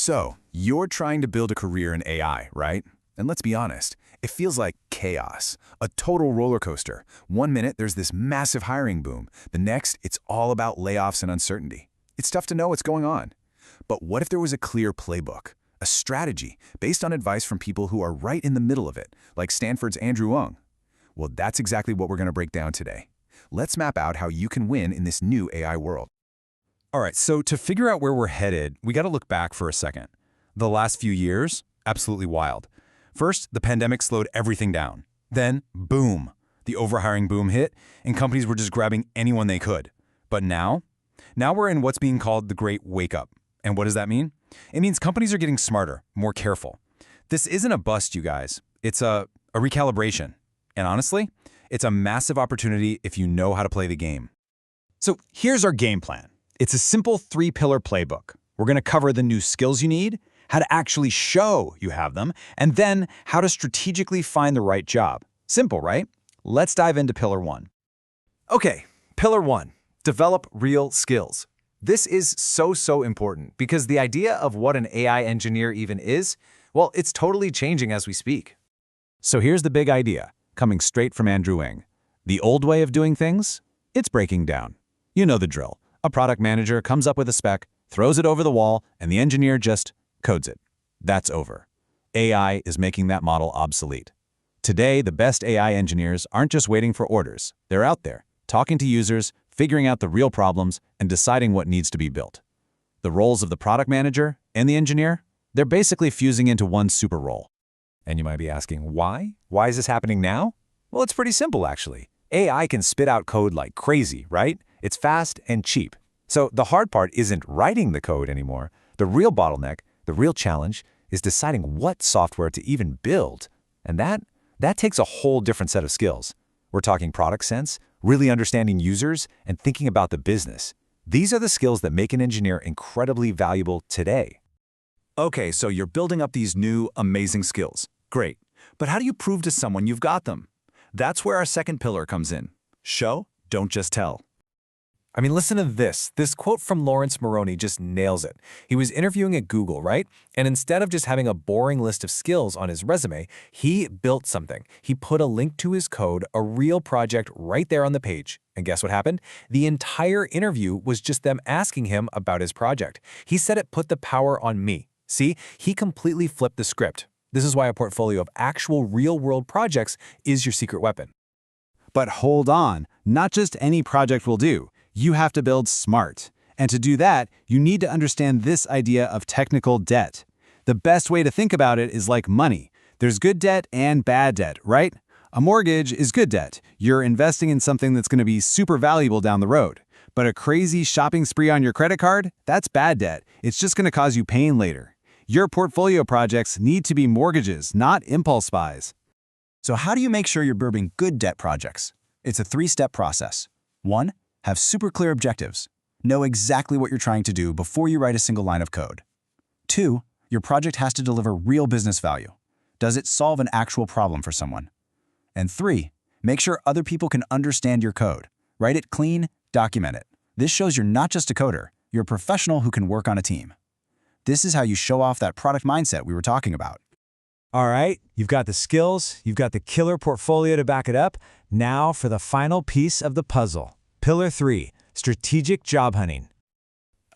So, you're trying to build a career in AI, right? And let's be honest, it feels like chaos, a total roller coaster. One minute, there's this massive hiring boom. The next, it's all about layoffs and uncertainty. It's tough to know what's going on. But what if there was a clear playbook, a strategy based on advice from people who are right in the middle of it, like Stanford's Andrew Ng? Well, that's exactly what we're going to break down today. Let's map out how you can win in this new AI world. All right, so to figure out where we're headed, we got to look back for a second. The last few years, absolutely wild. First, the pandemic slowed everything down. Then, boom, the overhiring boom hit, and companies were just grabbing anyone they could. But now we're in what's being called the Great Wake-Up. And what does that mean? It means companies are getting smarter, more careful. This isn't a bust, you guys. It's a recalibration. And honestly, it's a massive opportunity if you know how to play the game. So here's our game plan. It's a simple 3-pillar playbook. We're going to cover the new skills you need, how to actually show you have them, and then how to strategically find the right job. Simple, right? Let's dive into Pillar 1. Okay, Pillar 1, develop real skills. This is so important because the idea of what an AI engineer even is, well, it's totally changing as we speak. So here's the big idea, coming straight from Andrew Ng. The old way of doing things? It's breaking down. You know the drill. A product manager comes up with a spec, throws it over the wall, and the engineer just codes it. That's over. AI is making that model obsolete. Today, the best AI engineers aren't just waiting for orders. They're out there, talking to users, figuring out the real problems, and deciding what needs to be built. The roles of the product manager and the engineer, they're basically fusing into one super role. And you might be asking, why? Why is this happening now? Well, it's pretty simple, actually. AI can spit out code like crazy, right? It's fast and cheap. So the hard part isn't writing the code anymore. The real bottleneck, the real challenge, is deciding what software to even build. And that takes a whole different set of skills. We're talking product sense, really understanding users, and thinking about the business. These are the skills that make an engineer incredibly valuable today. Okay, so you're building up these new, amazing skills. Great. But how do you prove to someone you've got them? That's where our second pillar comes in. Show, don't just tell. I mean, listen to this. This quote from Lawrence Moroney just nails it. He was interviewing at Google, right? And instead of just having a boring list of skills on his resume, he built something. He put a link to his code, a real project right there on the page. And guess what happened? The entire interview was just them asking him about his project. He said it put the power on me. See, he completely flipped the script. This is why a portfolio of actual real-world projects is your secret weapon. But hold on, not just any project will do. You have to build smart. And to do that, you need to understand this idea of technical debt. The best way to think about it is like money. There's good debt and bad debt, right? A mortgage is good debt. You're investing in something that's going to be super valuable down the road. But a crazy shopping spree on your credit card, that's bad debt. It's just going to cause you pain later. Your portfolio projects need to be mortgages, not impulse buys. So how do you make sure you're building good debt projects? It's a 3-step process. 1. Have super clear objectives. Know exactly what you're trying to do before you write a single line of code. 2. Your project has to deliver real business value. Does it solve an actual problem for someone? And 3. Make sure other people can understand your code. Write it clean, document it. This shows you're not just a coder, you're a professional who can work on a team. This is how you show off that product mindset we were talking about. All right, you've got the skills, you've got the killer portfolio to back it up. Now for the final piece of the puzzle. Pillar 3, strategic job hunting.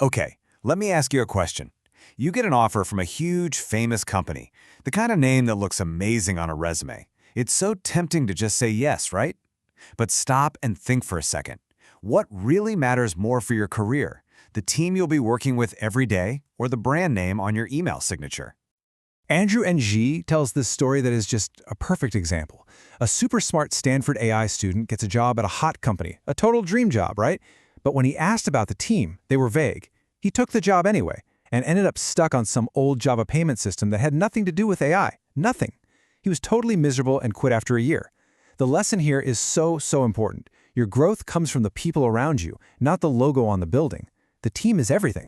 Okay, let me ask you a question. You get an offer from a huge, famous company, the kind of name that looks amazing on a resume. It's so tempting to just say yes, right? But stop and think for a second. What really matters more for your career? The team you'll be working with every day, or the brand name on your email signature? Andrew Ng tells this story that is just a perfect example. A super smart Stanford AI student gets a job at a hot company, a total dream job, right? But when he asked about the team, they were vague. He took the job anyway and ended up stuck on some old Java payment system that had nothing to do with AI. Nothing. He was totally miserable and quit after a year. The lesson here is so important. Your growth comes from the people around you, not the logo on the building. The team is everything.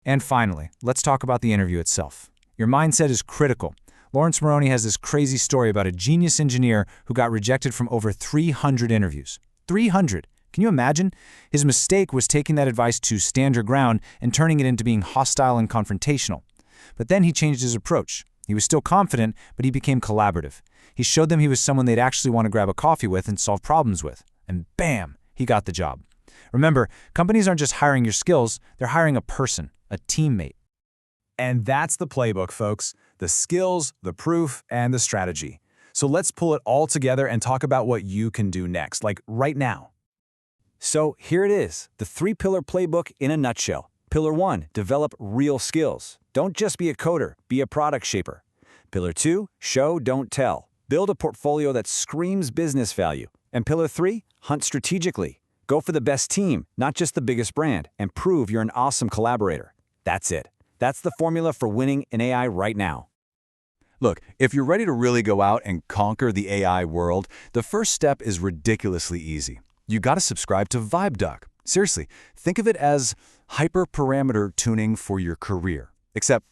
And finally, let's talk about the interview itself. Your mindset is critical. Lawrence Moroney has this crazy story about a genius engineer who got rejected from over 300 interviews. 300! Can you imagine? His mistake was taking that advice to stand your ground and turning it into being hostile and confrontational. But then he changed his approach. He was still confident, but he became collaborative. He showed them he was someone they'd actually want to grab a coffee with and solve problems with. And bam, he got the job. Remember, companies aren't just hiring your skills, they're hiring a person, a teammate. And that's the playbook, folks. The skills, the proof, and the strategy. So let's pull it all together and talk about what you can do next, like right now. So here it is, the 3-pillar playbook in a nutshell. Pillar 1, develop real skills. Don't just be a coder, be a product shaper. Pillar 2, show, don't tell. Build a portfolio that screams business value. And Pillar 3, hunt strategically. Go for the best team, not just the biggest brand, and prove you're an awesome collaborator. That's it. That's the formula for winning in AI right now. Look, if you're ready to really go out and conquer the AI world, the first step is ridiculously easy. You gotta subscribe to VibeDuck. Seriously, think of it as hyperparameter tuning for your career. Except,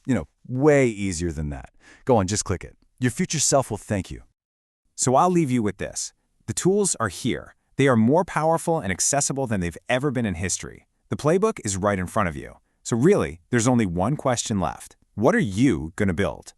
way easier than that. Go on, just click it. Your future self will thank you. So I'll leave you with this. The tools are here. They are more powerful and accessible than they've ever been in history. The playbook is right in front of you. So really, there's only one question left. What are you going to build?